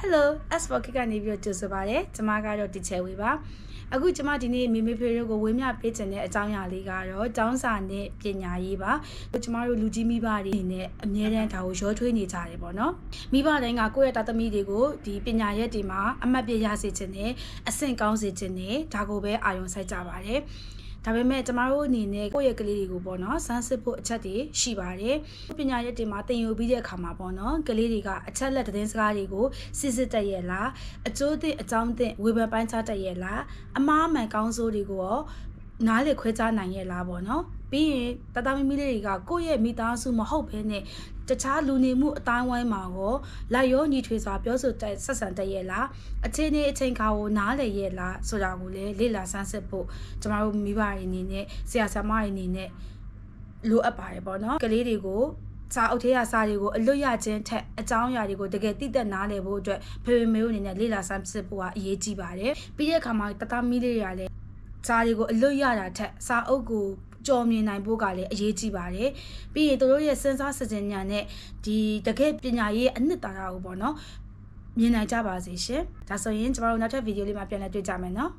Hello, S4 ကနေပြီးတော့ကြိုဆိုပါရစေ။ကျွန်မကတော့တီချယ်ဝေပါ။အခုကျွန်မဒီနေ့မေမေဖေတို့ကိုဝေမျှပေးခြင်းတဲ့အကြောင်းအရာလေးကတော့ကျောင်းစာနဲ့ပညာရေးပါ။ကျွန်မတို့လူကြီးမိဘတွေနဲ့အမြဲတမ်းဒါကိုရောထွေးနေကြတယ်ပေါ့နော်။မိဘတိုင်းကကိုယ့်ရဲ့သားသမီးတွေကိုဒီပညာရေးတွေမှာအမှတ်ပြရစေခြင်းနဲ့အဆင့်ကောင်းစေခြင်းနဲ့ဒါကိုပဲအာရုံစိုက်ကြပါတယ်။ဒါပေမဲ့ကျမတို့အနေနဲ့ကိုယ့်ရဲ့ကလေးတွေကိုပေါ့နော်စမ်းစစ်ဖို့အချက်တွေရှိပါတယ်ပညာရေးတွေမှာသင်ယူပြီးတဲ့အခါမှာပေါ့နော်ကလေးတွေကအချက်လက်သတင်းစကားတွေကိုစစ်စစ်တက်ရဲ့လားအကျိုးသင့်အကြောင်းသင့်ဝေဖန်ပိုင်းခြားတက်ရဲ့လားအမှားမှန်ကောင်းဆိုးတွေကိုရောနားလေခွဲခြားနိုင်ရဲ့လားပေါ့နော်ပြီးရင်တတမမီလေးတွေကကိုယ့်ရဲ့မိသားစုမဟုတ်ဘဲနဲ့တခြားလူနေမှုအတိုင်းဝိုင်းမှာရောလိုက်ရောညီထွေစွာပြောဆိုဆက်ဆံတတ်ရဲ့လားအချိန်နဲ့အချိန်ခါကိုနားလည်ရဲ့လားဆိုတာကိုလည်းလေ့လာဆန်းစစ်ဖို့ကျမတို့မိဘတွေအနေနဲ့ဆရာဆရာမတွေအနေနဲ့လိုအပ်ပါတယ်ပေါ့နော်ကလေးတွေကိုစာအုပ်ထဲကစာတွေကိုအလွတ်ရခြင်းထက်အကြောင်းအရာတွေကိုတကယ်သိသက်နားလည်ဖို့အတွက်ဖေဖေမေတို့အနေနဲ့လေ့လာဆန်းစစ်ဖို့ကအရေးကြီးပါတယ်ပြီးတဲ့အခါမှာတတမီလေးတွေကလည်းစာတွေကိုအလွတ်ရတာထက်စာအုပ်ကိုကြော်မြင်နိုင်ဖို့ကလည်းအရေးကြီးပါတယ်ပြီးရင်တို့ရဲ့စဉ်းစားစကြဉာဏ်နဲ့ဒီတကယ်ပညာရေးအနှစ်သာရကိုပေါ့နော်မြင်နိုင်ကြပါစေရှင်ဒါဆိုရင်ကျမတို့နောက်ထပ်ဗီဒီယိုလေးမှာပြန်လည်တွေ့ကြမယ်နော်